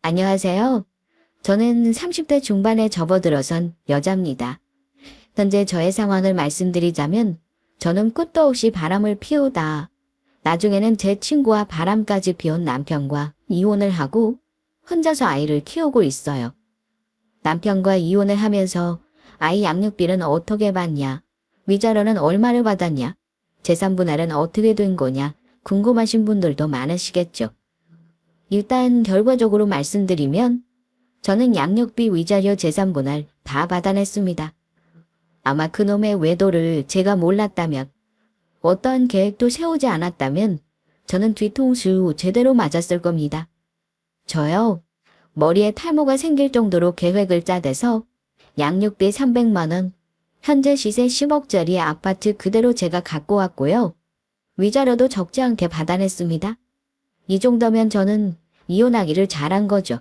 안녕하세요. 저는 30대 중반에 접어들어선 여자입니다. 현재 저의 상황을 말씀드리자면 저는 끝도 없이 바람을 피우다 나중에는 제 친구와 바람까지 피운 남편과 이혼을 하고 혼자서 아이를 키우고 있어요. 남편과 이혼을 하면서 아이 양육비는 어떻게 받냐, 위자료는 얼마를 받았냐, 재산 분할은 어떻게 된 거냐 궁금하신 분들도 많으시겠죠. 일단 결과적으로 말씀드리면 저는 양육비, 위자료, 재산 분할 다 받아냈습니다. 아마 그놈의 외도를 제가 몰랐다면, 어떠한 계획도 세우지 않았다면 저는 뒤통수 제대로 맞았을 겁니다. 저요, 머리에 탈모가 생길 정도로 계획을 짜대서 양육비 300만 원, 현재 시세 10억짜리 아파트 그대로 제가 갖고 왔고요. 위자료도 적지 않게 받아냈습니다. 이 정도면 저는 이혼하기를 잘한 거죠.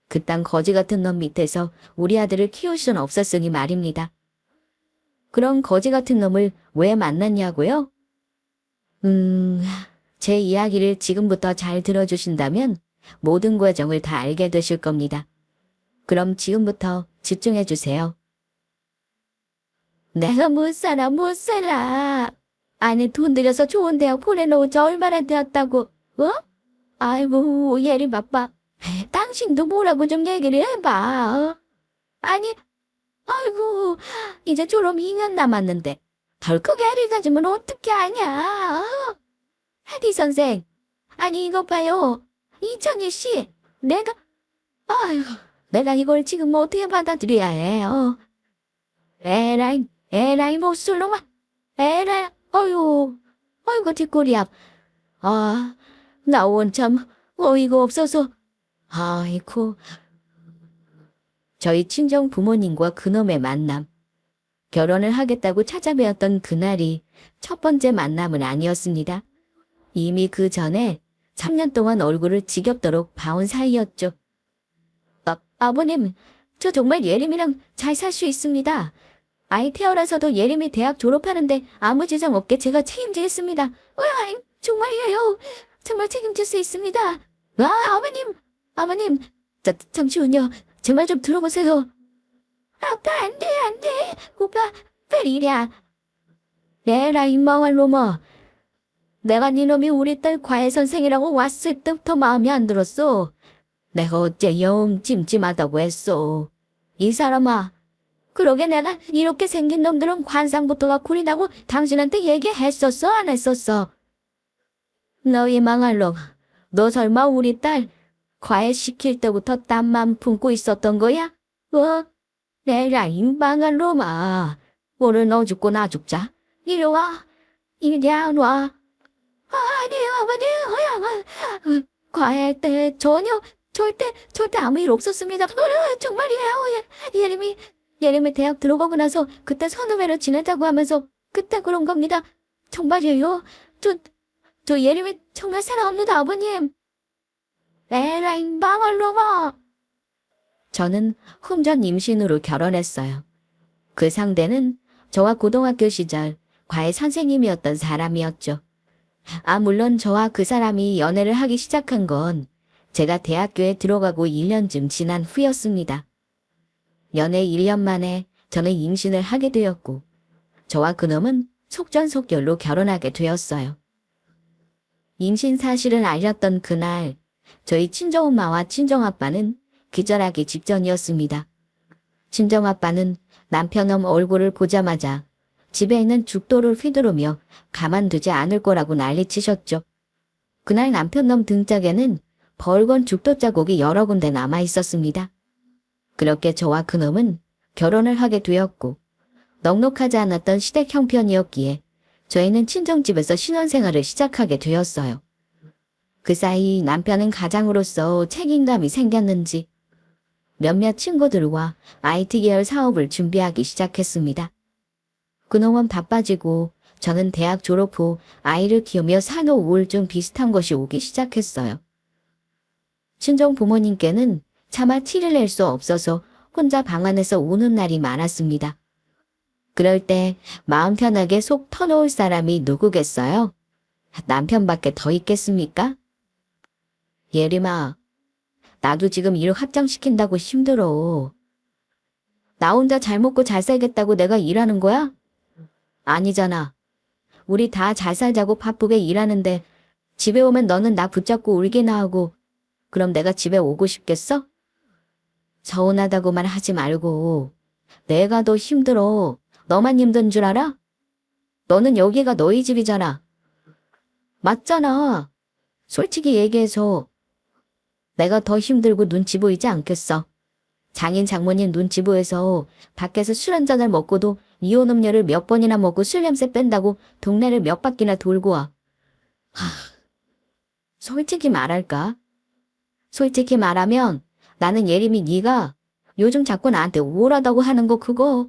그딴 거지 같은 놈 밑에서 우리 아들을 키울 순 없었으니 말입니다. 그런 거지 같은 놈을 왜 만났냐고요? 제 이야기를 지금부터 잘 들어주신다면 모든 과정을 다 알게 되실 겁니다. 그럼 지금부터 집중해 주세요. 내가 못 살아. 아니 돈 들여서 좋은 대학 보내놓은 지 얼마나 되었다고, 어? 아이고 예리 바빠. 당신도 뭐라고 좀 얘기를 해봐. 어? 아니, 아이고 이제 졸업 2년 남았는데 덜컥 애를 가지면 어떻게 하냐. 어? 하디 선생, 아니 이거 봐요. 이천일 씨, 내가 이걸 지금 어떻게 받아들여야 해요? 에라이 못술놈아. 에라이, 아이고 뒷골이 나 원참 어이가 없어서. 아이고. 저희 친정 부모님과 그놈의 만남. 결혼을 하겠다고 찾아뵈었던 그날이 첫 번째 만남은 아니었습니다. 이미 그 전에 3년 동안 얼굴을 지겹도록 봐온 사이였죠. 아버님, 저 정말 예림이랑 잘 살 수 있습니다. 아이 태어나서도 예림이 대학 졸업하는데 아무 지장 없게 제가 책임지겠습니다. 정말이에요. 정말 책임질 수 있습니다. 아버님, 잠시만요. 제 말 좀 들어보세요. 아빠, 안 돼. 오빠, 빨리 이랴. 내라, 이 망할 놈아. 내가 니놈이 우리 딸 과외 선생이라고 왔을 때부터 마음에 안 들었어. 내가 어째 영 찜찜하다고 했어. 이 사람아. 그러게 내가 이렇게 생긴 놈들은 관상부터가 구리다고 당신한테 얘기했었어, 안 했었어? 너희 망할 놈. 너 설마 우리 딸 과외 시킬 때부터 땀만 품고 있었던 거야? 내라 이 망할 놈아. 오늘 너 죽고 나 죽자. 이리 와. 이리 와. 아니 어머니, 과외 때 전혀 절대 아무 일 없었습니다. 정말이에요. 예림이 대학 들어가고 나서 그때 선후배로 지내자고 하면서 그때 그런 겁니다. 정말이에요. 저 예림이 정말 사랑합니다, 아버님. 에라이 망할 놈아. 저는 흠전 임신으로 결혼했어요. 그 상대는 저와 고등학교 시절 과외 선생님이었던 사람이었죠. 물론 저와 그 사람이 연애를 하기 시작한 건 제가 대학교에 들어가고 1년쯤 지난 후였습니다. 연애 1년 만에 저는 임신을 하게 되었고 저와 그놈은 속전속결로 결혼하게 되었어요. 임신 사실을 알렸던 그날 저희 친정엄마와 친정아빠는 기절하기 직전이었습니다. 친정아빠는 남편놈 얼굴을 보자마자 집에 있는 죽도를 휘두르며 가만두지 않을 거라고 난리치셨죠. 그날 남편놈 등짝에는 벌건 죽도 자국이 여러 군데 남아 있었습니다. 그렇게 저와 그놈은 결혼을 하게 되었고 넉넉하지 않았던 시댁 형편이었기에 저희는 친정집에서 신혼생활을 시작하게 되었어요. 그 사이 남편은 가장으로서 책임감이 생겼는지 몇몇 친구들과 IT 계열 사업을 준비하기 시작했습니다. 그놈은 바빠지고 저는 대학 졸업 후 아이를 키우며 산후 우울증 비슷한 것이 오기 시작했어요. 친정 부모님께는 차마 티를 낼 수 없어서 혼자 방 안에서 우는 날이 많았습니다. 그럴 때 마음 편하게 속 터놓을 사람이 누구겠어요? 남편밖에 더 있겠습니까? 예림아, 나도 지금 일 확장시킨다고 힘들어. 나 혼자 잘 먹고 잘 살겠다고 내가 일하는 거야? 아니잖아. 우리 다 잘 살자고 바쁘게 일하는데 집에 오면 너는 나 붙잡고 울기나 하고 그럼 내가 집에 오고 싶겠어? 서운하다고만 하지 말고 내가 더 힘들어. 너만 힘든 줄 알아? 너는 여기가 너희 집이잖아. 맞잖아. 솔직히 얘기해서 내가 더 힘들고 눈치 보이지 않겠어. 장인 장모님 눈치 보여서 밖에서 술 한잔을 먹고도 이온 음료를 몇 번이나 먹고 술 냄새 뺀다고 동네를 몇 바퀴나 돌고 와. 솔직히 말할까? 솔직히 말하면 나는 예림이 네가 요즘 자꾸 나한테 우울하다고 하는 거 그거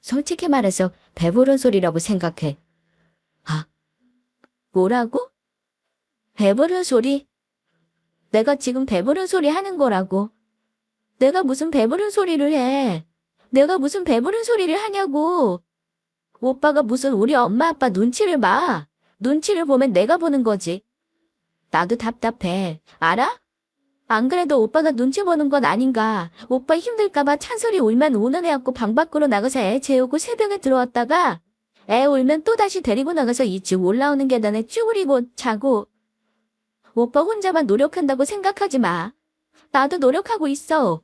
솔직히 말해서 배부른 소리라고 생각해. 뭐라고? 배부른 소리? 내가 지금 배부른 소리 하는 거라고. 내가 무슨 배부른 소리를 해. 내가 무슨 배부른 소리를 하냐고. 오빠가 무슨 우리 엄마 아빠 눈치를 봐. 눈치를 보면 내가 보는 거지. 나도 답답해. 알아? 안 그래도 오빠가 눈치 보는 건 아닌가. 오빠 힘들까봐 찬솔이 울면 우는 애갖고 방 밖으로 나가서 애 재우고 새벽에 들어왔다가 애 울면 또다시 데리고 나가서 2층 올라오는 계단에 쭈그리고 자고. 오빠 혼자만 노력한다고 생각하지 마. 나도 노력하고 있어.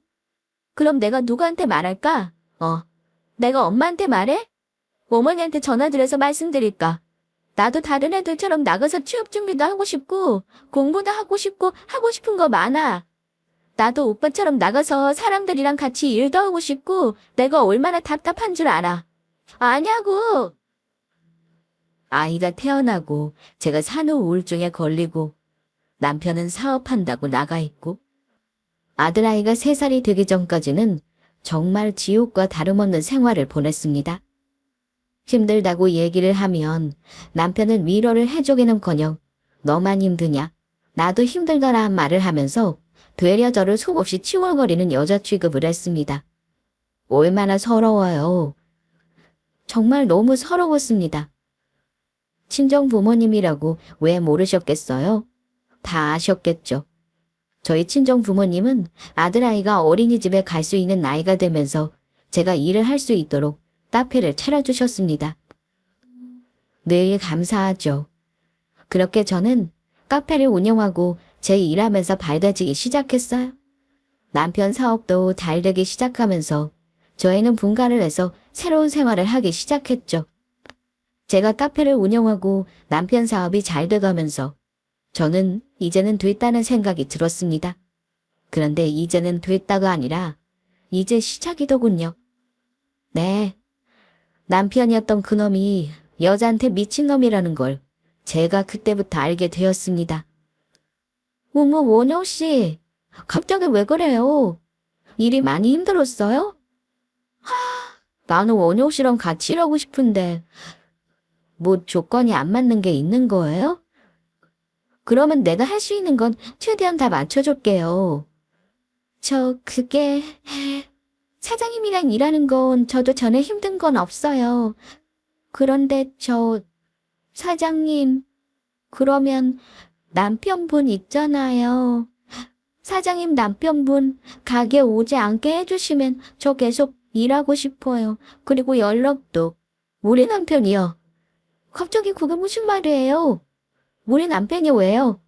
그럼 내가 누구한테 말할까? 내가 엄마한테 말해? 어머니한테 전화드려서 말씀드릴까? 나도 다른 애들처럼 나가서 취업 준비도 하고 싶고 공부도 하고 싶고 하고 싶은 거 많아. 나도 오빠처럼 나가서 사람들이랑 같이 일도 하고 싶고 내가 얼마나 답답한 줄 알아. 아냐고. 아이가 태어나고 제가 산후 우울증에 걸리고 남편은 사업한다고 나가 있고 아들아이가 3살이 되기 전까지는 정말 지옥과 다름없는 생활을 보냈습니다. 힘들다고 얘기를 하면 남편은 위로를 해주기는커녕 너만 힘드냐? 나도 힘들더라 말을 하면서 되려 저를 속없이 치월거리는 여자 취급을 했습니다. 얼마나 서러워요. 정말 너무 서러웠습니다. 친정 부모님이라고 왜 모르셨겠어요? 다 아셨겠죠. 저희 친정 부모님은 아들아이가 어린이집에 갈 수 있는 나이가 되면서 제가 일을 할 수 있도록 카페를 차려주셨습니다. 늘 감사하죠. 그렇게 저는 카페를 운영하고 제 일하면서 발다지기 시작했어요. 남편 사업도 잘 되기 시작하면서 저희는 분가를 해서 새로운 생활을 하기 시작했죠. 제가 카페를 운영하고 남편 사업이 잘 돼가면서 저는 이제는 됐다는 생각이 들었습니다. 그런데 이제는 됐다가 아니라 이제 시작이더군요. 네. 남편이었던 그놈이 여자한테 미친놈이라는 걸 제가 그때부터 알게 되었습니다. 어머, 원영씨. 갑자기 왜 그래요? 일이 많이 힘들었어요? 나는 원영씨랑 같이 일하고 싶은데 뭐 조건이 안 맞는 게 있는 거예요? 그러면 내가 할 수 있는 건 최대한 다 맞춰줄게요. 그게 사장님이랑 일하는 건 저도 전에 힘든 건 없어요. 그런데 사장님, 그러면 남편분 있잖아요. 사장님 남편분 가게 오지 않게 해주시면 저 계속 일하고 싶어요. 그리고 연락도. 우리 남편이요. 갑자기 그게 무슨 말이에요? 우리 남편이 왜요?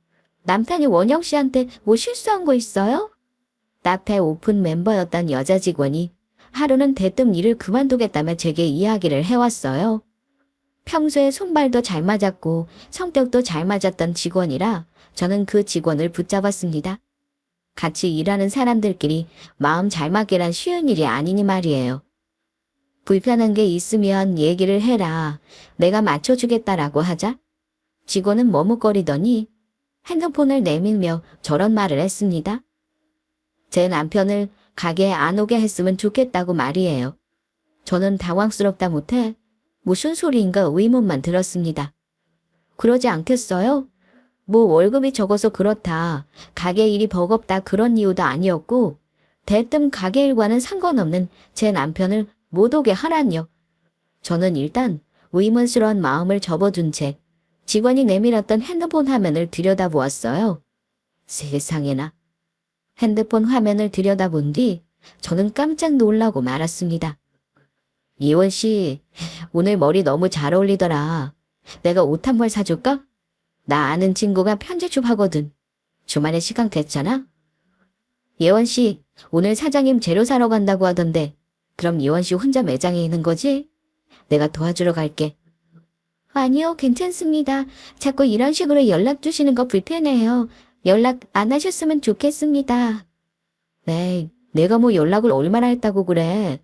남편이 원영 씨한테 뭐 실수한 거 있어요? 카페 오픈 멤버였던 여자 직원이 하루는 대뜸 일을 그만두겠다며 제게 이야기를 해왔어요. 평소에 손발도 잘 맞았고 성격도 잘 맞았던 직원이라 저는 그 직원을 붙잡았습니다. 같이 일하는 사람들끼리 마음 잘 맞기란 쉬운 일이 아니니 말이에요. 불편한 게 있으면 얘기를 해라. 내가 맞춰주겠다라고 하자. 직원은 머뭇거리더니 핸드폰을 내밀며 저런 말을 했습니다. 제 남편을 가게에 안 오게 했으면 좋겠다고 말이에요. 저는 당황스럽다 못해 무슨 소리인가 의문만 들었습니다. 그러지 않겠어요? 뭐 월급이 적어서 그렇다. 가게 일이 버겁다 그런 이유도 아니었고 대뜸 가게 일과는 상관없는 제 남편을 못 오게 하란요. 저는 일단 의문스러운 마음을 접어둔 채 직원이 내밀었던 핸드폰 화면을 들여다보았어요. 세상에나. 핸드폰 화면을 들여다본 뒤 저는 깜짝 놀라고 말았습니다. 예원 씨, 오늘 머리 너무 잘 어울리더라. 내가 옷 한 벌 사줄까? 나 아는 친구가 편집숍 하거든. 주말에 시간 됐잖아? 예원 씨, 오늘 사장님 재료 사러 간다고 하던데, 그럼 예원 씨 혼자 매장에 있는 거지? 내가 도와주러 갈게. 아니요, 괜찮습니다. 자꾸 이런 식으로 연락 주시는 거 불편해요. 연락 안 하셨으면 좋겠습니다. 네, 내가 뭐 연락을 얼마나 했다고 그래.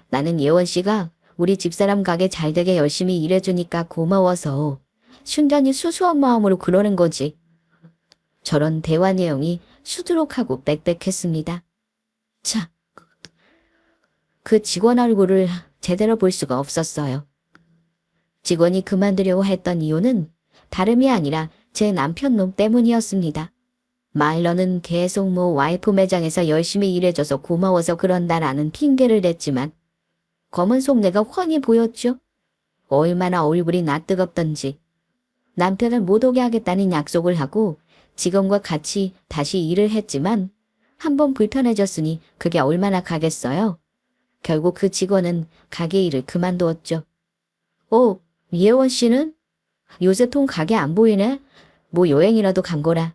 나는 예원 씨가 우리 집사람 가게 잘 되게 열심히 일해주니까 고마워서 순전히 수수한 마음으로 그러는 거지. 저런 대화 내용이 수두룩하고 빽빽했습니다. 자, 그 직원 얼굴을 제대로 볼 수가 없었어요. 직원이 그만두려고 했던 이유는 다름이 아니라 제 남편놈 때문이었습니다. 마일러는 계속 와이프 매장에서 열심히 일해줘서 고마워서 그런다라는 핑계를 댔지만 검은 속내가 훤히 보였죠. 얼마나 얼굴이 낯뜨겁던지. 남편을 못 오게 하겠다는 약속을 하고 직원과 같이 다시 일을 했지만 한번 불편해졌으니 그게 얼마나 가겠어요. 결국 그 직원은 가게 일을 그만두었죠. 예원 씨는? 요새 통 가게 안 보이네? 뭐 여행이라도 간 거라.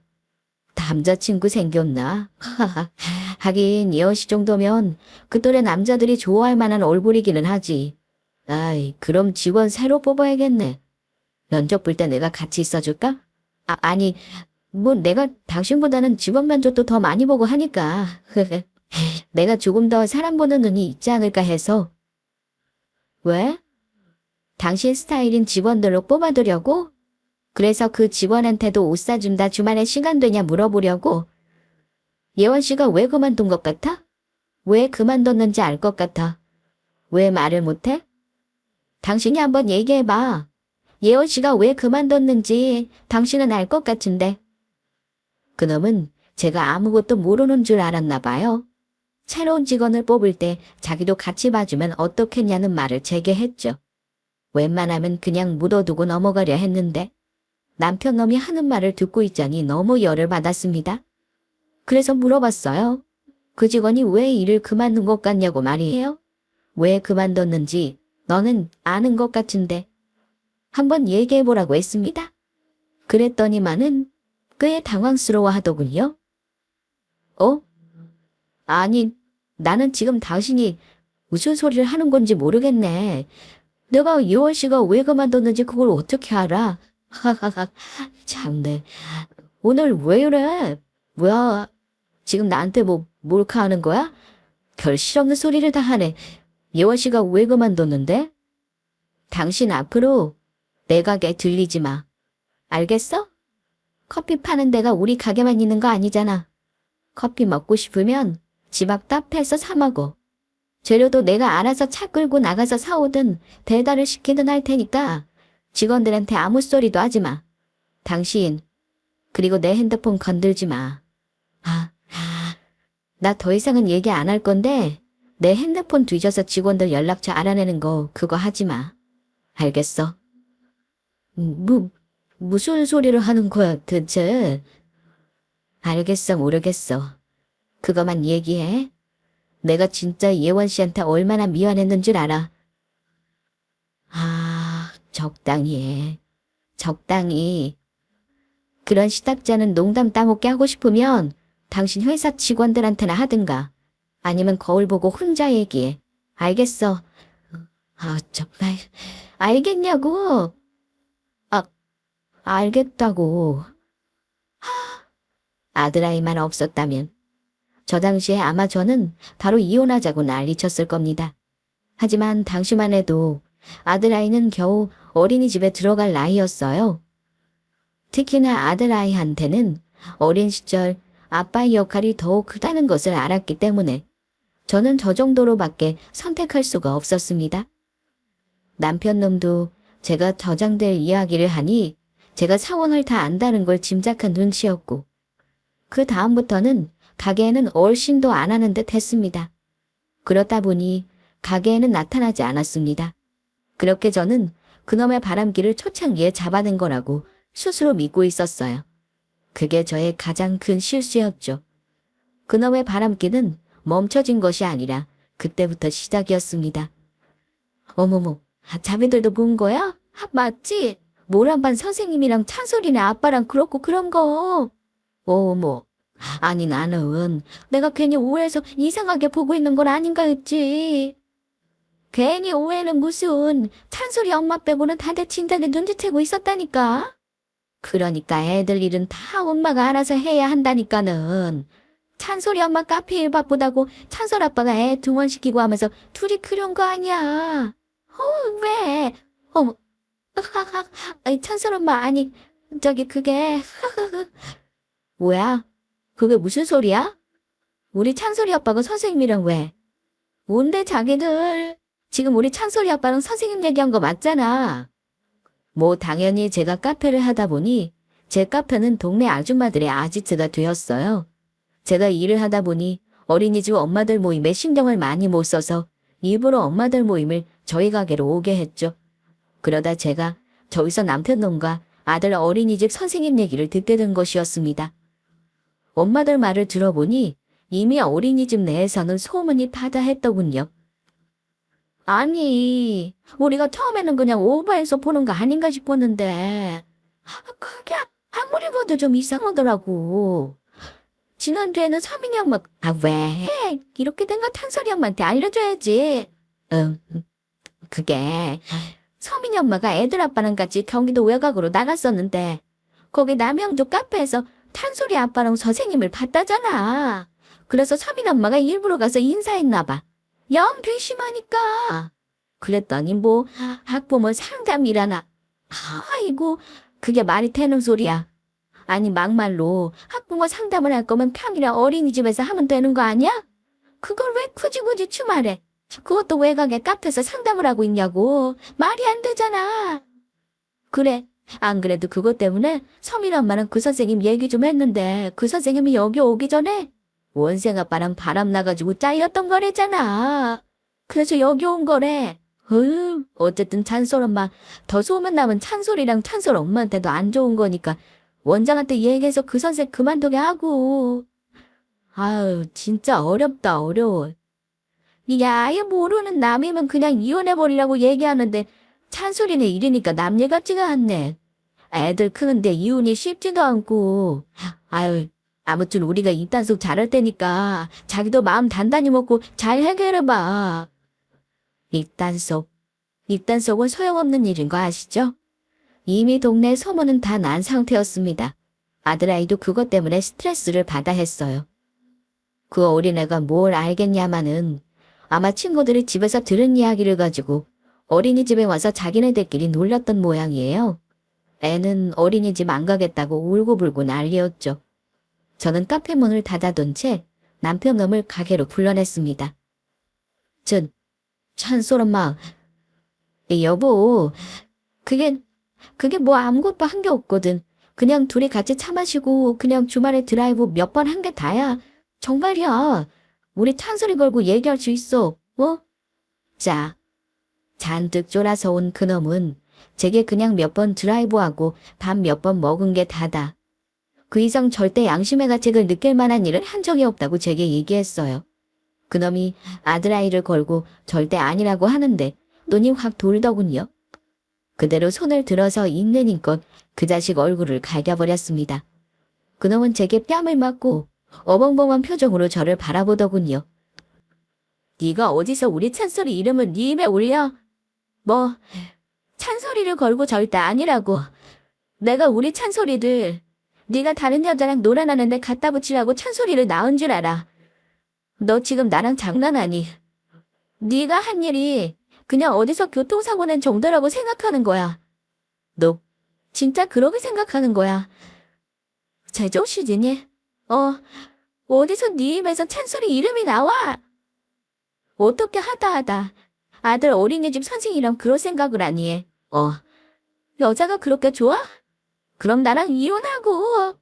남자친구 생겼나? 하긴 예원 씨 정도면 그 또래 남자들이 좋아할 만한 얼굴이기는 하지. 아이, 그럼 직원 새로 뽑아야겠네. 면접 볼 때 내가 같이 있어줄까? 아니, 뭐 내가 당신보다는 직원 면접도 더 많이 보고 하니까. 내가 조금 더 사람 보는 눈이 있지 않을까 해서. 왜? 당신 스타일인 직원들로 뽑아두려고? 그래서 그 직원한테도 옷 사준다 주말에 시간 되냐 물어보려고? 예원 씨가 왜 그만둔 것 같아? 왜 그만뒀는지 알 것 같아. 왜 말을 못해? 당신이 한번 얘기해봐. 예원 씨가 왜 그만뒀는지 당신은 알 것 같은데. 그놈은 제가 아무것도 모르는 줄 알았나 봐요. 새로운 직원을 뽑을 때 자기도 같이 봐주면 어떻겠냐는 말을 제게 했죠. 웬만하면 그냥 묻어두고 넘어가려 했는데 남편 놈이 하는 말을 듣고 있자니 너무 열을 받았습니다. 그래서 물어봤어요. 그 직원이 왜 일을 그만둔 것 같냐고 말이에요. 왜 그만뒀는지 너는 아는 것 같은데 한번 얘기해보라고 했습니다. 그랬더니만은 꽤 당황스러워 하더군요. 아니, 나는 지금 당신이 무슨 소리를 하는 건지 모르겠네. 내가 예원 씨가 왜 그만뒀는지 그걸 어떻게 알아? 하하하, 참네. 오늘 왜 이래? 뭐야? 지금 나한테 몰카하는 거야? 별 실없는 소리를 다 하네. 예원 씨가 왜 그만뒀는데? 당신 앞으로 내 가게 들리지 마. 알겠어? 커피 파는 데가 우리 가게만 있는 거 아니잖아. 커피 먹고 싶으면 집 앞 카페에서 사 먹어. 재료도 내가 알아서 차 끌고 나가서 사오든 배달을 시키든 할 테니까 직원들한테 아무 소리도 하지 마. 당신, 그리고 내 핸드폰 건들지 마. 나 더 이상은 얘기 안 할 건데 내 핸드폰 뒤져서 직원들 연락처 알아내는 거 그거 하지 마. 알겠어? 무슨 소리를 하는 거야 대체? 알겠어 모르겠어. 그거만 얘기해. 내가 진짜 예원 씨한테 얼마나 미안했는 줄 알아. 적당히 해. 적당히. 그런 시답잖은 농담 따먹게 하고 싶으면 당신 회사 직원들한테나 하든가. 아니면 거울 보고 혼자 얘기해. 알겠어. 정말 알겠냐고. 알겠다고. 아들아이만 없었다면 저 당시에 아마 저는 바로 이혼하자고 난리쳤을 겁니다. 하지만 당시만 해도 아들아이는 겨우 어린이집에 들어갈 나이였어요. 특히나 아들아이한테는 어린 시절 아빠의 역할이 더욱 크다는 것을 알았기 때문에 저는 저 정도로밖에 선택할 수가 없었습니다. 남편놈도 제가 저장될 이야기를 하니 제가 사원을 다 안다는 걸 짐작한 눈치였고 그 다음부터는 가게에는 얼씬도 안 하는 듯 했습니다. 그렇다 보니 가게에는 나타나지 않았습니다. 그렇게 저는 그놈의 바람기를 초창기에 잡아낸 거라고 스스로 믿고 있었어요. 그게 저의 가장 큰 실수였죠. 그놈의 바람기는 멈춰진 것이 아니라 그때부터 시작이었습니다. 어머머, 자매들도 본 거야? 맞지? 모란반 선생님이랑 찬솔이네 아빠랑 그렇고 그런 거. 어머, 아니 나는 내가 괜히 오해해서 이상하게 보고 있는 건 아닌가 했지. 괜히 오해는 무슨, 찬솔이 엄마 빼고는 다들 진작에 눈치채고 있었다니까. 그러니까 애들 일은 다 엄마가 알아서 해야 한다니까는. 찬솔이 엄마 카페 일 바쁘다고 찬솔 아빠가 애 등원시키고 하면서 둘이 그런 거 아니야. 왜? 어머, 아니, 찬솔 엄마 아니, 저기 그게 뭐야? 그게 무슨 소리야? 우리 찬솔이 아빠가 선생님이랑 왜? 뭔데 자기들? 지금 우리 찬솔이 아빠랑 선생님 얘기한 거 맞잖아. 뭐 당연히 제가 카페를 하다 보니 제 카페는 동네 아줌마들의 아지트가 되었어요. 제가 일을 하다 보니 어린이집 엄마들 모임에 신경을 많이 못 써서 일부러 엄마들 모임을 저희 가게로 오게 했죠. 그러다 제가 저기서 남편놈과 아들 어린이집 선생님 얘기를 듣게 된 것이었습니다. 엄마들 말을 들어보니 이미 어린이집 내에서는 소문이 파다했더군요. 아니, 우리가 처음에는 그냥 오버해서 보는 거 아닌가 싶었는데 그게 아무리 봐도 좀 이상하더라고. 지난주에는 서민이 엄마 왜? 이렇게 된 거 탄설이 엄마한테 알려줘야지. 그게 서민이 엄마가 애들 아빠랑 같이 경기도 외곽으로 나갔었는데 거기 남양주 카페에서 탄소리 아빠랑 선생님을 봤다잖아. 그래서 서민 엄마가 일부러 가서 인사했나 봐. 영 괘씸하니까. 그랬더니 뭐 학부모 상담이라나. 아이고 그게 말이 되는 소리야. 아니 막말로 학부모 상담을 할 거면 평일에 어린이집에서 하면 되는 거 아니야? 그걸 왜 굳이 주말에 그것도 외곽에 카페에서 상담을 하고 있냐고. 말이 안 되잖아. 그래 안 그래도 그것 때문에 서민 엄마랑 그 선생님 얘기 좀 했는데 그 선생님이 여기 오기 전에 원생 아빠랑 바람 나가지고 잘렸던 거래잖아. 그래서 여기 온 거래. 어쨌든 찬솔 엄마 더 소문 나면 찬솔이랑 찬솔 엄마한테도 안 좋은 거니까 원장한테 얘기해서 그 선생 그만두게 하고. 아유 진짜 어렵다 어려워. 이게 아예 모르는 남이면 그냥 이혼해버리라고 얘기하는데 찬솔이네 일이니까 남 일 같지가 않네. 애들 크는데 이혼이 쉽지도 않고. 아유 아무튼 우리가 입단속 잘할 테니까 자기도 마음 단단히 먹고 잘 해결해봐. 입단속은 소용없는 일인 거 아시죠? 이미 동네 소문은 다 난 상태였습니다. 아들아이도 그것 때문에 스트레스를 받아 했어요. 그 어린애가 뭘 알겠냐마는 아마 친구들이 집에서 들은 이야기를 가지고 어린이집에 와서 자기네들끼리 놀렸던 모양이에요. 애는 어린이집 안 가겠다고 울고불고 난리였죠. 저는 카페 문을 닫아둔 채 남편놈을 가게로 불러냈습니다. 찬솔 엄마, 여보, 그게 뭐 아무것도 한 게 없거든. 그냥 둘이 같이 차 마시고 그냥 주말에 드라이브 몇 번 한 게 다야. 정말이야. 우리 찬소리 걸고 얘기할 수 있어. 자, 잔뜩 쫄아서 온 그놈은 제게 그냥 몇 번 드라이브하고 밥 몇 번 먹은 게 다다. 그 이상 절대 양심의 가책을 느낄 만한 일을 한 적이 없다고 제게 얘기했어요. 그놈이 아들아이를 걸고 절대 아니라고 하는데 눈이 확 돌더군요. 그대로 손을 들어서 있는 힘껏 그 자식 얼굴을 갈겨버렸습니다. 그놈은 제게 뺨을 맞고 어벙벙한 표정으로 저를 바라보더군요. 네가 어디서 우리 찬솔이 이름을 네 입에 올려? 뭐 찬솔이를 걸고 절대 아니라고. 내가 우리 찬솔이들 네가 다른 여자랑 놀아나는데 갖다 붙이라고 찬솔이를 낳은 줄 알아. 너 지금 나랑 장난하니? 네가 한 일이 그냥 어디서 교통사고 낸 정도라고 생각하는 거야. 너 진짜 그렇게 생각하는 거야. 제정신이니? 어디서 네 입에서 찬솔이 이름이 나와? 어떻게 하다 아들 어린이집 선생이랑 그럴 생각을 하니 해. 여자가 그렇게 좋아? 그럼 나랑 이혼하고.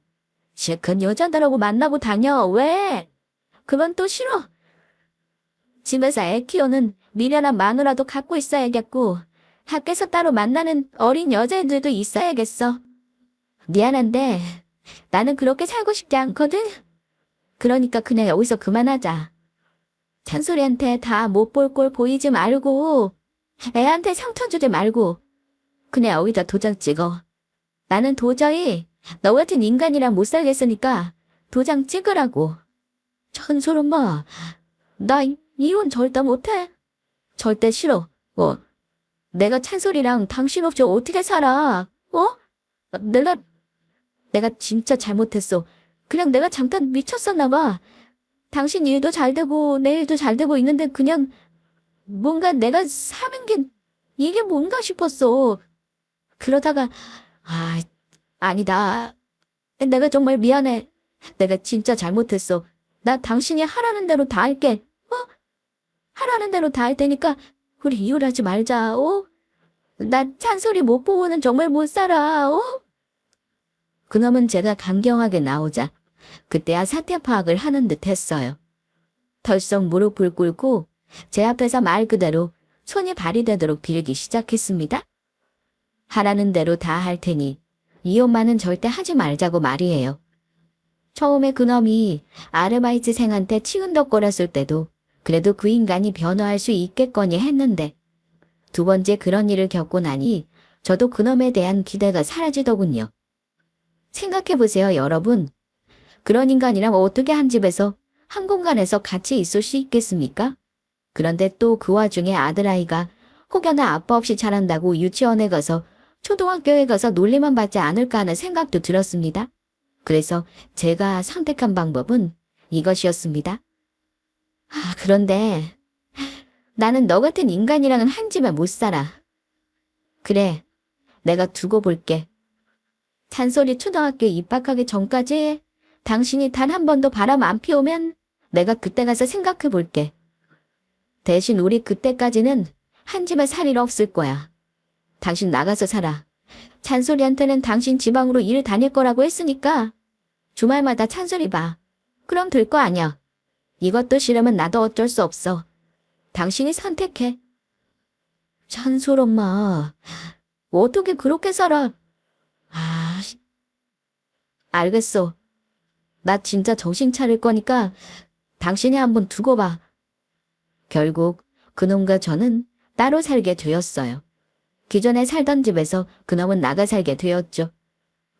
실컷 여자들하고 만나고 다녀. 왜? 그건 또 싫어. 집에서 애 키우는 미련한 마누라도 갖고 있어야겠고 학교에서 따로 만나는 어린 여자애들도 있어야겠어. 미안한데 나는 그렇게 살고 싶지 않거든. 그러니까 그냥 여기서 그만하자. 찬솔이한테 다 못 볼 꼴 보이지 말고 애한테 상처 주지 말고 그냥 여기다 도장 찍어. 나는 도저히 너 같은 인간이랑 못 살겠으니까 도장 찍으라고. 찬솔 엄마, 나 이혼 절대 못해. 절대 싫어. 내가 찬솔이랑 당신 없이 어떻게 살아? 내가 진짜 잘못했어. 그냥 내가 잠깐 미쳤었나 봐. 당신 일도 잘 되고 내 일도 잘 되고 있는데 그냥 뭔가 내가 사는 게 이게 뭔가 싶었어. 그러다가 아니다. 내가 정말 미안해. 내가 진짜 잘못했어. 나 당신이 하라는 대로 다 할게. 하라는 대로 다 할 테니까 우리 이혼하지 말자. 나 찬솔이 못 보고는 정말 못 살아. 그놈은 제가 강경하게 나오자 그때야 사태 파악을 하는 듯 했어요. 덜썩 무릎을 꿇고 제 앞에서 말 그대로 손이 발이 되도록 빌기 시작했습니다. 하라는 대로 다 할 테니 이혼만은 절대 하지 말자고 말이에요. 처음에 그놈이 아르바이트생한테 치은덕거렸을 때도 그래도 그 인간이 변화할 수 있겠거니 했는데 두 번째 그런 일을 겪고 나니 저도 그놈에 대한 기대가 사라지더군요. 생각해보세요, 여러분. 그런 인간이랑 어떻게 한 집에서 한 공간에서 같이 있을 수 있겠습니까? 그런데 또 그 와중에 아들아이가 혹여나 아빠 없이 자란다고 유치원에 가서 초등학교에 가서 놀림만 받지 않을까 하는 생각도 들었습니다. 그래서 제가 선택한 방법은 이것이었습니다. 그런데 나는 너 같은 인간이랑은 한 집에 못 살아. 그래, 내가 두고 볼게. 찬솔이 초등학교 입학하기 전까지 당신이 단 한 번도 바람 안 피우면 내가 그때 가서 생각해 볼게. 대신 우리 그때까지는 한 집에 살 일 없을 거야. 당신 나가서 살아. 찬솔이한테는 당신 지방으로 일 다닐 거라고 했으니까 주말마다 찬솔이 봐. 그럼 될 거 아니야. 이것도 싫으면 나도 어쩔 수 없어. 당신이 선택해. 찬솔 엄마, 어떻게 그렇게 살아? 알겠어. 나 진짜 정신 차릴 거니까 당신이 한번 두고 봐. 결국 그놈과 저는 따로 살게 되었어요. 기존에 살던 집에서 그놈은 나가 살게 되었죠.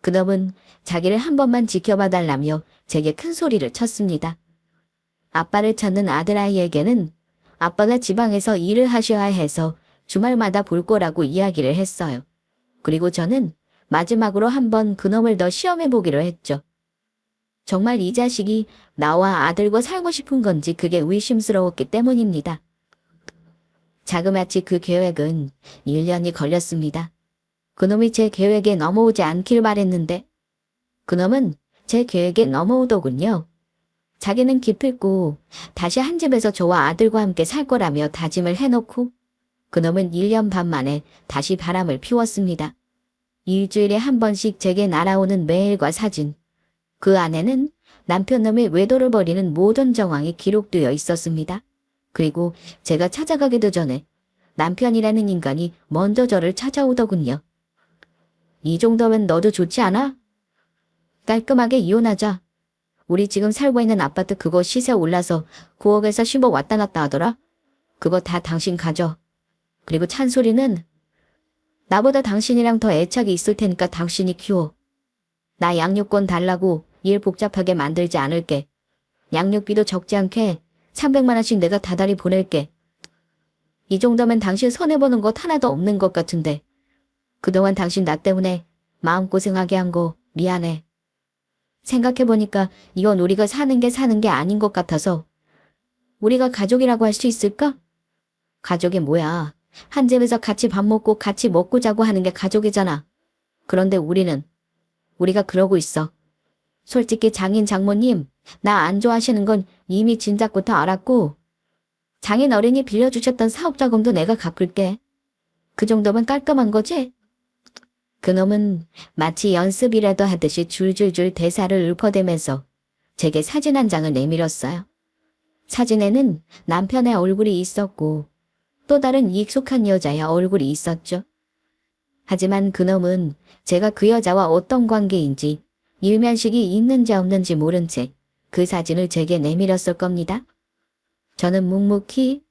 그놈은 자기를 한 번만 지켜봐 달라며 제게 큰 소리를 쳤습니다. 아빠를 찾는 아들아이에게는 아빠가 지방에서 일을 하셔야 해서 주말마다 볼 거라고 이야기를 했어요. 그리고 저는 마지막으로 한번 그놈을 더 시험해보기로 했죠. 정말 이 자식이 나와 아들과 살고 싶은 건지 그게 의심스러웠기 때문입니다. 자그마치 그 계획은 1년이 걸렸습니다. 그놈이 제 계획에 넘어오지 않길 바랬는데 그놈은 제 계획에 넘어오더군요. 자기는 기필코 다시 한 집에서 저와 아들과 함께 살 거라며 다짐을 해놓고 그놈은 1년 반 만에 다시 바람을 피웠습니다. 일주일에 한 번씩 제게 날아오는 메일과 사진. 그 안에는 남편놈의 외도를 벌이는 모든 정황이 기록되어 있었습니다. 그리고 제가 찾아가기도 전에 남편이라는 인간이 먼저 저를 찾아오더군요. 이 정도면 너도 좋지 않아? 깔끔하게 이혼하자. 우리 지금 살고 있는 아파트 그거 시세 올라서 9억에서 10억 왔다 갔다 하더라. 그거 다 당신 가져. 그리고 찬솔이는 나보다 당신이랑 더 애착이 있을 테니까 당신이 키워. 나 양육권 달라고 일 복잡하게 만들지 않을게. 양육비도 적지 않게 300만 원씩 내가 다달이 보낼게. 이 정도면 당신 손해보는 것 하나도 없는 것 같은데. 그동안 당신 나 때문에 마음고생하게 한 거 미안해. 생각해보니까 이건 우리가 사는 게 아닌 것 같아서. 우리가 가족이라고 할 수 있을까? 가족이 뭐야. 한 집에서 같이 밥 먹고 같이 먹고 자고 하는 게 가족이잖아. 그런데 우리가 그러고 있어. 솔직히 장인 장모님, 나 안 좋아하시는 건 이미 진작부터 알았고 장인 어른이 빌려주셨던 사업자금도 내가 갚을게. 그 정도면 깔끔한 거지? 그놈은 마치 연습이라도 하듯이 줄줄줄 대사를 읊어대면서 제게 사진 한 장을 내밀었어요. 사진에는 남편의 얼굴이 있었고 또 다른 익숙한 여자의 얼굴이 있었죠. 하지만 그놈은 제가 그 여자와 어떤 관계인지 일면식이 있는지 없는지 모른 채 그 사진을 제게 내밀었을 겁니다. 저는 묵묵히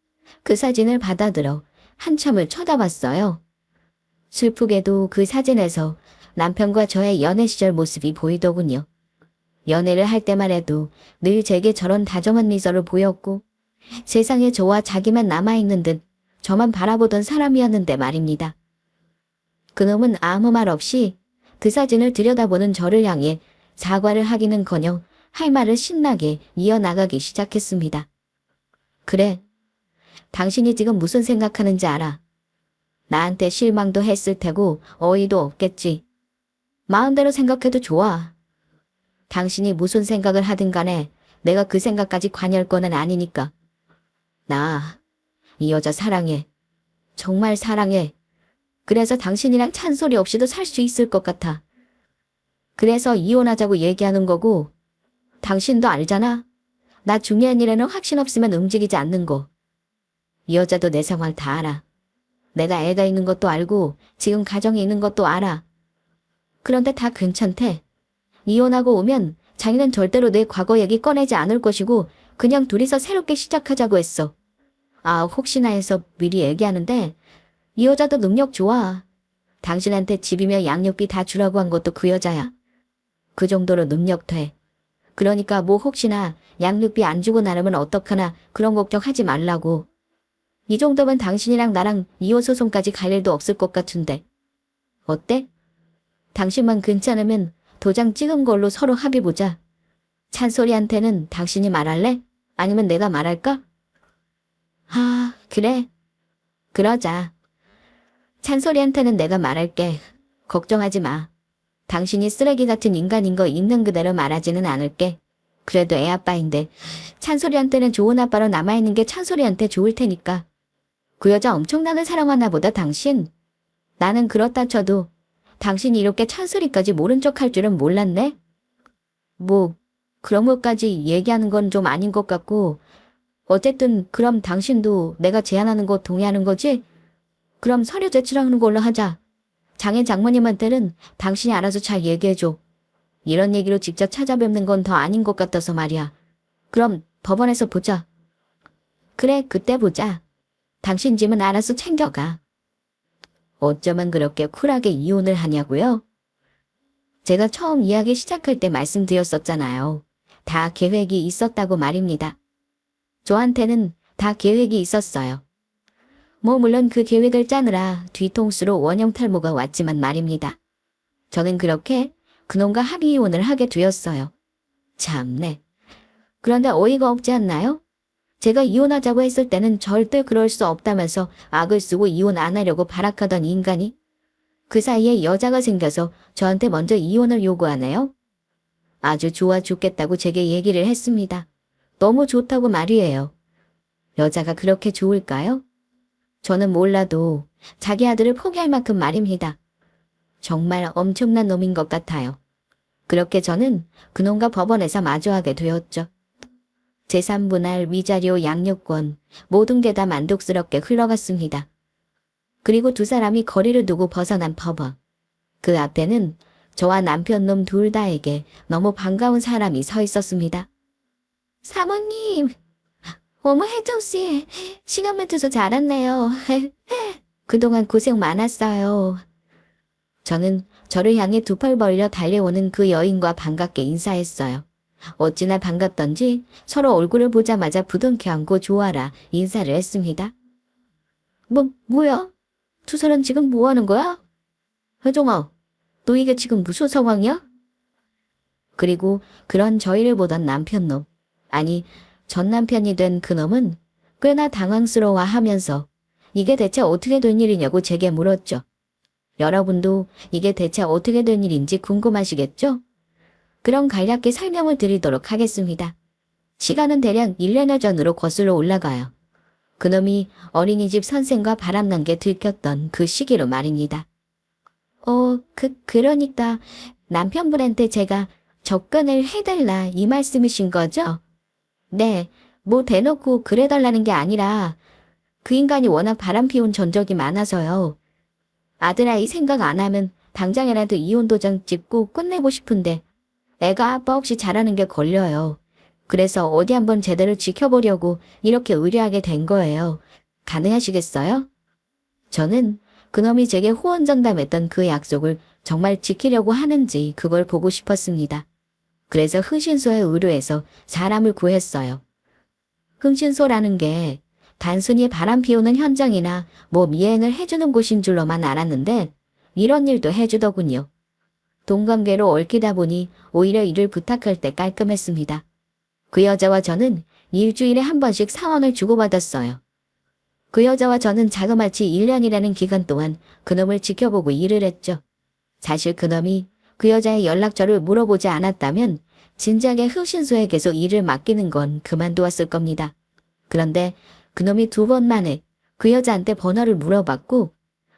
그 사진을 받아들어 한참을 쳐다봤어요. 슬프게도 그 사진에서 남편과 저의 연애 시절 모습이 보이더군요. 연애를 할 때만 해도 늘 제게 저런 다정한 미소를 보였고 세상에 저와 자기만 남아있는 듯 저만 바라보던 사람이었는데 말입니다. 그놈은 아무 말 없이 그 사진을 들여다보는 저를 향해 사과를 하기는커녕 할 말을 신나게 이어나가기 시작했습니다. 그래, 당신이 지금 무슨 생각하는지 알아. 나한테 실망도 했을 테고 어이도 없겠지. 마음대로 생각해도 좋아. 당신이 무슨 생각을 하든 간에 내가 그 생각까지 관여할 거는 아니니까. 나 이 여자 사랑해. 정말 사랑해. 그래서 당신이랑 찬소리 없이도 살 수 있을 것 같아. 그래서 이혼하자고 얘기하는 거고 당신도 알잖아. 나 중요한 일에는 확신 없으면 움직이지 않는 거. 이 여자도 내 상황 다 알아. 내가 애가 있는 것도 알고 지금 가정이 있는 것도 알아. 그런데 다 괜찮대. 이혼하고 오면 자기는 절대로 내 과거 얘기 꺼내지 않을 것이고 그냥 둘이서 새롭게 시작하자고 했어. 아, 혹시나 해서 미리 얘기하는데 이 여자도 능력 좋아. 당신한테 집이며 양육비 다 주라고 한 것도 그 여자야. 그 정도로 능력 돼. 그러니까 뭐 혹시나 양육비 안 주고 나르면 어떡하나 그런 걱정하지 말라고. 이 정도면 당신이랑 나랑 이혼 소송까지 갈 일도 없을 것 같은데. 어때? 당신만 괜찮으면 도장 찍은 걸로 서로 합의 보자. 찬소리한테는 당신이 말할래? 아니면 내가 말할까? 아, 그래. 그러자. 찬소리한테는 내가 말할게. 걱정하지 마. 당신이 쓰레기 같은 인간인 거 있는 그대로 말하지는 않을게. 그래도 애 아빠인데 찬소리한테는 좋은 아빠로 남아있는 게 찬소리한테 좋을 테니까. 그 여자 엄청나게 사랑하나 보다 당신. 나는 그렇다 쳐도 당신이 이렇게 찬소리까지 모른 척 할 줄은 몰랐네. 뭐 그런 것까지 얘기하는 건 좀 아닌 것 같고 어쨌든 그럼 당신도 내가 제안하는 거 동의하는 거지? 그럼 서류 제출하는 걸로 하자. 장인 장모님한테는 당신이 알아서 잘 얘기해줘. 이런 얘기로 직접 찾아뵙는 건 더 아닌 것 같아서 말이야. 그럼 법원에서 보자. 그래, 그때 보자. 당신 짐은 알아서 챙겨가. 어쩌면 그렇게 쿨하게 이혼을 하냐고요? 제가 처음 이야기 시작할 때 말씀드렸었잖아요. 다 계획이 있었다고 말입니다. 저한테는 다 계획이 있었어요. 뭐 물론 그 계획을 짜느라 뒤통수로 원형 탈모가 왔지만 말입니다. 저는 그렇게 그놈과 합의 이혼을 하게 되었어요. 참네. 그런데 어이가 없지 않나요? 제가 이혼하자고 했을 때는 절대 그럴 수 없다면서 악을 쓰고 이혼 안 하려고 발악하던 인간이 그 사이에 여자가 생겨서 저한테 먼저 이혼을 요구하네요. 아주 좋아 죽겠다고 제게 얘기를 했습니다. 너무 좋다고 말이에요. 여자가 그렇게 좋을까요? 저는 몰라도 자기 아들을 포기할 만큼 말입니다. 정말 엄청난 놈인 것 같아요. 그렇게 저는 그놈과 법원에서 마주하게 되었죠. 재산분할, 위자료, 양육권 모든 게 다 만족스럽게 흘러갔습니다. 그리고 두 사람이 거리를 두고 벗어난 법원. 그 앞에는 저와 남편놈 둘 다에게 너무 반가운 사람이 서 있었습니다. 사모님, 어머 혜정씨, 시간 맞춰서 잘 왔네요. 그동안 고생 많았어요. 저는 저를 향해 두 팔 벌려 달려오는 그 여인과 반갑게 인사했어요. 어찌나 반갑던지 서로 얼굴을 보자마자 부둥켜 안고 좋아라 인사를 했습니다. 뭐야? 두 사람 지금 뭐 하는 거야? 혜정아, 너 이게 지금 무슨 상황이야? 그리고 그런 저희를 보던 남편놈, 아니 전 남편이 된 그놈은 꽤나 당황스러워하면서 이게 대체 어떻게 된 일이냐고 제게 물었죠. 여러분도 이게 대체 어떻게 된 일인지 궁금하시겠죠? 그럼 간략히 설명을 드리도록 하겠습니다. 시간은 대략 1년여 전으로 거슬러 올라가요. 그놈이 어린이집 선생과 바람난 게 들켰던 그 시기로 말입니다. 그러니까 남편분한테 제가 접근을 해달라 이 말씀이신 거죠? 네, 뭐 대놓고 그래달라는 게 아니라 그 인간이 워낙 바람피운 전적이 많아서요. 아들아이 생각 안 하면 당장이라도 이혼 도장 찍고 끝내고 싶은데 애가 아빠 없이 자라는 게 걸려요. 그래서 어디 한번 제대로 지켜보려고 이렇게 의뢰하게 된 거예요. 가능하시겠어요? 저는 그놈이 제게 호언장담했던 그 약속을 정말 지키려고 하는지 그걸 보고 싶었습니다. 그래서 흥신소에 의뢰해서 사람을 구했어요. 흥신소라는 게 단순히 바람 피우는 현장이나 미행을 해주는 곳인 줄로만 알았는데 이런 일도 해주더군요. 동관계로 얽히다 보니 오히려 일을 부탁할 때 깔끔했습니다. 그 여자와 저는 일주일에 한 번씩 상황을 주고받았어요. 그 여자와 저는 자그마치 1년이라는 기간 동안 그놈을 지켜보고 일을 했죠. 사실 그놈이 그 여자의 연락처를 물어보지 않았다면 진작에 흥신소에 계속 일을 맡기는 건 그만두었을 겁니다. 그런데 그놈이 2번 만에 그 여자한테 번호를 물어봤고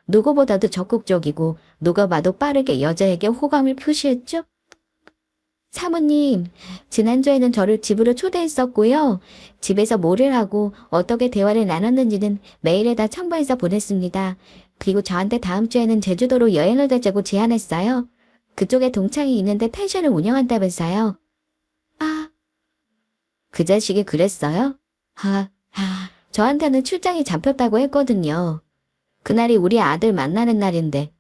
누구보다도 적극적이고 누가 봐도 빠르게 여자에게 호감을 표시했죠. 사모님, 지난주에는 저를 집으로 초대했었고요. 집에서 뭐를 하고 어떻게 대화를 나눴는지는 메일에다 첨부해서 보냈습니다. 그리고 저한테 다음 주에는 제주도로 여행을 가자고 제안했어요. 그쪽에 동창이 있는데 펜션을 운영한다면서요. 아, 그 자식이 그랬어요? 저한테는 출장이 잡혔다고 했거든요. 그날이 우리 아들 만나는 날인데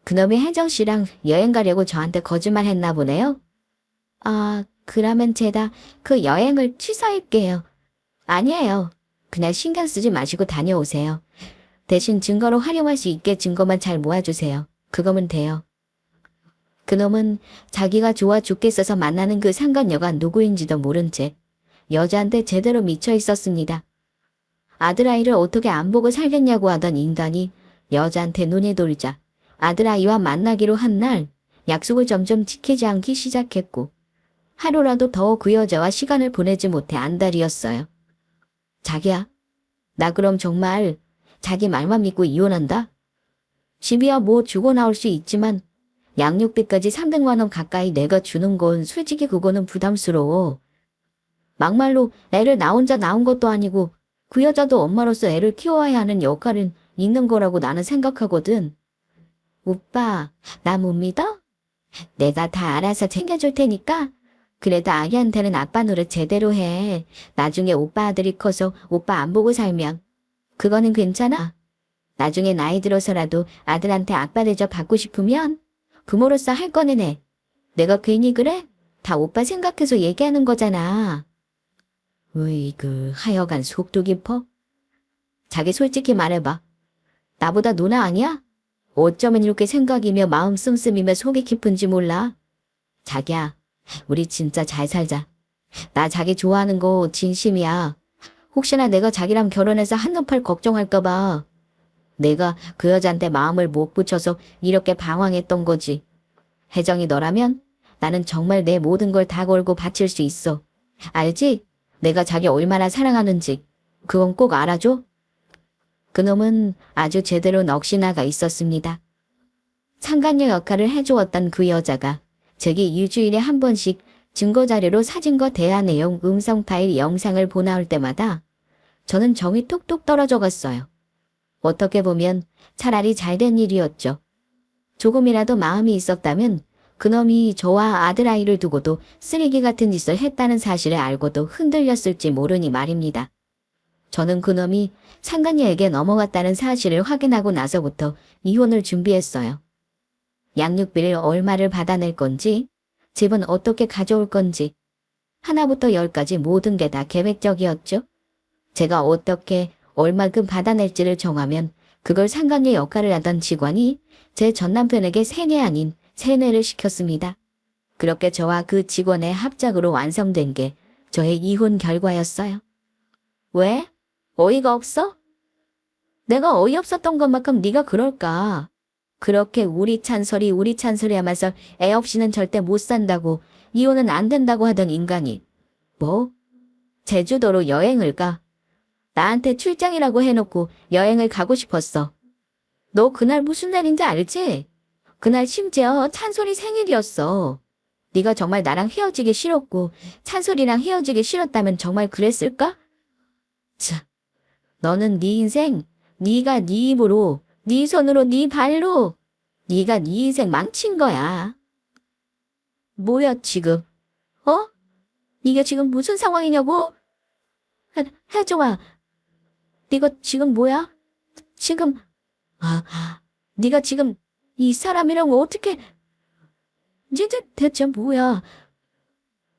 그놈이 혜정 씨랑 여행 가려고 저한테 거짓말 했나 보네요. 그러면 제가 그 여행을 취소할게요. 아니에요. 그냥 신경 쓰지 마시고 다녀오세요. 대신 증거로 활용할 수 있게 증거만 잘 모아주세요. 그거면 돼요. 그놈은 자기가 좋아 죽겠어서 만나는 그 상간녀가 누구인지도 모른 채 여자한테 제대로 미쳐 있었습니다. 아들아이를 어떻게 안 보고 살겠냐고 하던 인간이 여자한테 눈이 돌자 아들아이와 만나기로 한 날 약속을 점점 지키지 않기 시작했고 하루라도 더 그 여자와 시간을 보내지 못해 안달이었어요. 자기야, 나 그럼 정말 자기 말만 믿고 이혼한다? 집이야 주고 나올 수 있지만 양육비까지 300만 원 가까이 내가 주는 건 솔직히 그거는 부담스러워. 막말로 애를 나 혼자 낳은 것도 아니고 그 여자도 엄마로서 애를 키워야 하는 역할은 있는 거라고 나는 생각하거든. 오빠, 나 못 믿어? 내가 다 알아서 챙겨줄 테니까 그래도 아기한테는 아빠 노릇 제대로 해. 나중에 오빠 아들이 커서 오빠 안 보고 살면 그거는 괜찮아. 나중에 나이 들어서라도 아들한테 아빠 대접 받고 싶으면 부모로서 할 거는 해. 내가 괜히 그래? 다 오빠 생각해서 얘기하는 거잖아. 하여간 속도 깊어? 자기 솔직히 말해봐. 나보다 누나 아니야? 어쩌면 이렇게 생각이며 마음 씀씀이며 속이 깊은지 몰라. 자기야, 우리 진짜 잘 살자. 나 자기 좋아하는 거 진심이야. 혹시나 내가 자기랑 결혼해서 한눈팔 걱정할까봐. 내가 그 여자한테 마음을 못 붙여서 이렇게 방황했던 거지. 혜정이 너라면 나는 정말 내 모든 걸 다 걸고 바칠 수 있어. 알지? 내가 자기 얼마나 사랑하는지. 그건 꼭 알아줘. 그놈은 아주 제대로 넋이 나가 있었습니다. 상간녀 역할을 해주었던 그 여자가 제게 일주일에 한 번씩 증거자료로 사진과 대화 내용, 음성 파일, 영상을 보내올 때마다 저는 정이 뚝뚝 떨어져 갔어요. 어떻게 보면 차라리 잘된 일이었죠. 조금이라도 마음이 있었다면 그놈이 저와 아들아이를 두고도 쓰레기 같은 짓을 했다는 사실을 알고도 흔들렸을지 모르니 말입니다. 저는 그놈이 상간녀에게 넘어갔다는 사실을 확인하고 나서부터 이혼을 준비했어요. 양육비를 얼마를 받아낼 건지, 집은 어떻게 가져올 건지, 하나부터 10까지 모든 게 다 계획적이었죠. 제가 어떻게 얼마큼 받아낼지를 정하면 그걸 상간녀 역할을 하던 직원이 제 전남편에게 세뇌 아닌 세뇌를 시켰습니다. 그렇게 저와 그 직원의 합작으로 완성된 게 저의 이혼 결과였어요. 왜? 어이가 없어? 내가 어이없었던 것만큼 네가 그럴까? 그렇게 우리 찬설이 하면서 애 없이는 절대 못 산다고, 이혼은 안 된다고 하던 인간이 뭐? 제주도로 여행을 가. 나한테 출장이라고 해놓고 여행을 가고 싶었어. 너 그날 무슨 날인지 알지? 그날 심지어 찬솔이 생일이었어. 네가 정말 나랑 헤어지기 싫었고 찬솔이랑 헤어지기 싫었다면 정말 그랬을까? 자, 너는 네 인생, 네가 네 입으로, 네 손으로, 네 발로 네가 네 인생 망친 거야. 뭐야 지금? 어? 이게 지금 무슨 상황이냐고? 혜정아, 네가 지금 뭐야? 지금, 네가 지금 이 사람이랑 어떻게, 진짜 대체 뭐야?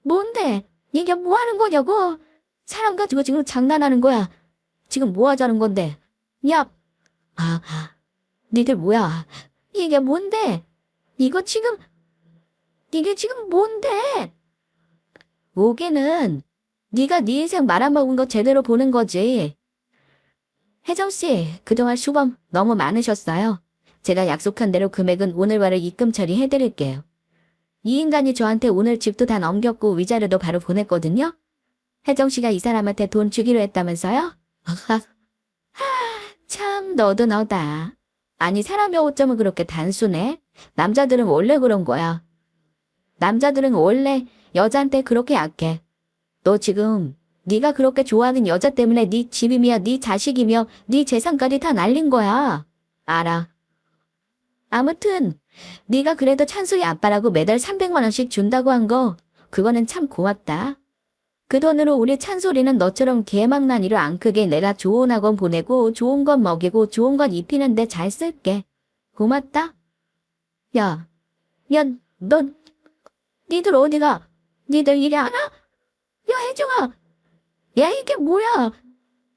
뭔데? 이게 뭐 하는 거냐고? 사람 가지고 지금 장난하는 거야. 지금 뭐 하자는 건데? 야, 니들 뭐야? 이게 뭔데? 이게 지금 뭔데? 오기는 네가 네 인생 말아먹은 거 제대로 보는 거지. 혜정씨, 그동안 수범 너무 많으셨어요. 제가 약속한 대로 금액은 오늘 바로 입금 처리해드릴게요. 이 인간이 저한테 오늘 집도 다 넘겼고 위자료도 바로 보냈거든요. 혜정씨가 이 사람한테 돈 주기로 했다면서요? 참 너도 너다. 아니 사람의 오점은 그렇게 단순해? 남자들은 원래 그런 거야. 남자들은 원래 여자한테 그렇게 약해. 너 지금 네가 그렇게 좋아하는 여자 때문에 네 집이며 네 자식이며 네 재산까지 다 날린 거야. 알아. 아무튼 네가 그래도 찬수의 아빠라고 매달 300만 원씩 준다고 한 거 그거는 참 고맙다. 그 돈으로 우리 찬솔이는 너처럼 개망나니를 안 크게 내가 좋은 학원 보내고 좋은 건 먹이고 좋은 건 입히는데 잘 쓸게. 고맙다. 야, 넌 니들 어디가? 니들 일이 안 와? 야, 혜정아. 야, 이게 뭐야?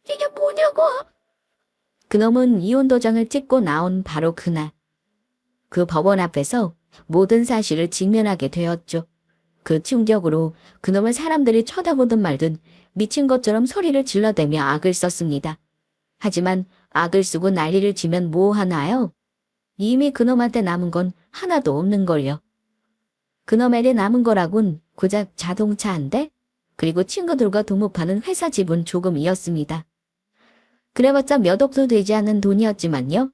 이게 뭐냐고? 그놈은 이혼 도장을 찍고 나온 바로 그날. 그 법원 앞에서 모든 사실을 직면하게 되었죠. 그 충격으로 그놈을 사람들이 쳐다보든 말든 미친 것처럼 소리를 질러대며 악을 썼습니다. 하지만 악을 쓰고 난리를 치면 뭐 하나요? 이미 그놈한테 남은 건 하나도 없는걸요. 그놈에게 남은 거라곤 고작 자동차 한 대? 그리고 친구들과 도모파는 회사 지분 조금이었습니다. 그래봤자 몇 억도 되지 않는 돈이었지만요.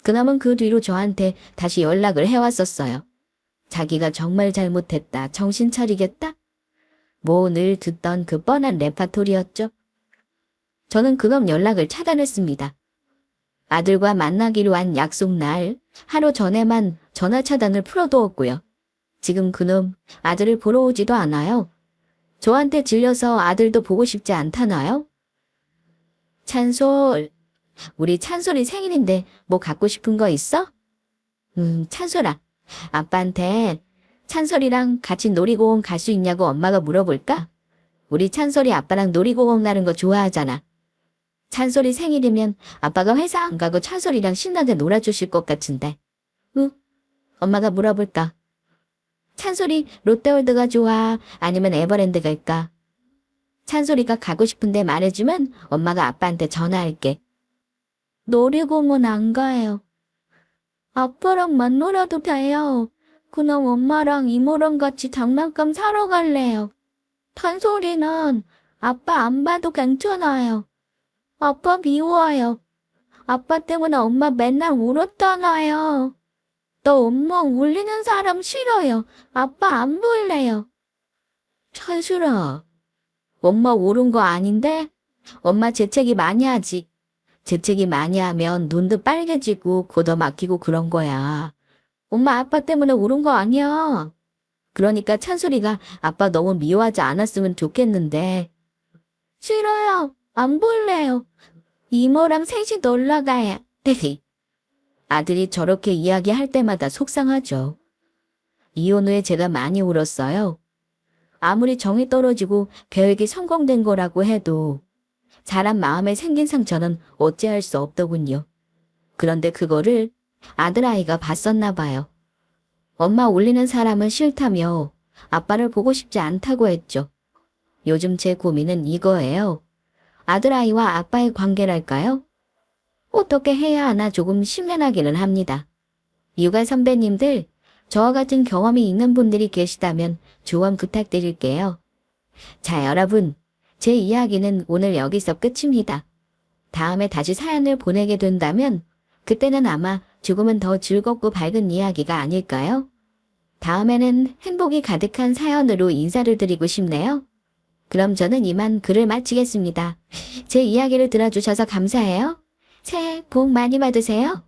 그놈은 그 뒤로 저한테 다시 연락을 해왔었어요. 자기가 정말 잘못했다. 정신 차리겠다? 뭐 늘 듣던 그 뻔한 레파토리였죠. 저는 그놈 연락을 차단했습니다. 아들과 만나기로 한 약속 날 하루 전에만 전화 차단을 풀어두었고요. 지금 그놈 아들을 보러 오지도 않아요. 저한테 질려서 아들도 보고 싶지 않다나요? 찬솔, 우리 찬솔이 생일인데 뭐 갖고 싶은 거 있어? 찬솔아, 아빠한테 찬솔이랑 같이 놀이공원 갈 수 있냐고 엄마가 물어볼까? 우리 찬솔이 아빠랑 놀이공원 가는 거 좋아하잖아. 찬솔이 생일이면 아빠가 회사 안 가고 찬솔이랑 신나게 놀아주실 것 같은데. 응? 엄마가 물어볼까? 찬솔이 롯데월드가 좋아? 아니면 에버랜드 갈까? 찬솔이가 가고 싶은데 말해주면 엄마가 아빠한테 전화할게. 놀이공원 안 가요. 아빠랑만 놀아도 돼요. 그럼 엄마랑 이모랑 같이 장난감 사러 갈래요. 찬솔이는 아빠 안 봐도 괜찮아요. 아빠 미워요. 아빠 때문에 엄마 맨날 울었잖아요. 너 엄마 울리는 사람 싫어요. 아빠 안 볼래요. 찬솔아, 엄마 울은 거 아닌데? 엄마 재채기 많이 하지. 재채기 많이 하면 눈도 빨개지고 고도 막히고 그런 거야. 엄마 아빠 때문에 울은 거 아니야. 그러니까 찬솔이가 아빠 너무 미워하지 않았으면 좋겠는데. 싫어요. 안 볼래요. 이모랑 셋이 놀러 가요. 아들이 저렇게 이야기할 때마다 속상하죠. 이혼 후에 제가 많이 울었어요. 아무리 정이 떨어지고 계획이 성공된 거라고 해도 사람 마음에 생긴 상처는 어찌할 수 없더군요. 그런데 그거를 아들아이가 봤었나 봐요. 엄마 울리는 사람은 싫다며 아빠를 보고 싶지 않다고 했죠. 요즘 제 고민은 이거예요. 아들아이와 아빠의 관계랄까요? 어떻게 해야 하나 조금 심란하기는 합니다. 육아 선배님들, 저와 같은 경험이 있는 분들이 계시다면 조언 부탁드릴게요. 자, 여러분, 제 이야기는 오늘 여기서 끝입니다. 다음에 다시 사연을 보내게 된다면 그때는 아마 조금은 더 즐겁고 밝은 이야기가 아닐까요? 다음에는 행복이 가득한 사연으로 인사를 드리고 싶네요. 그럼 저는 이만 글을 마치겠습니다. 제 이야기를 들어주셔서 감사해요. 새해 복 많이 받으세요.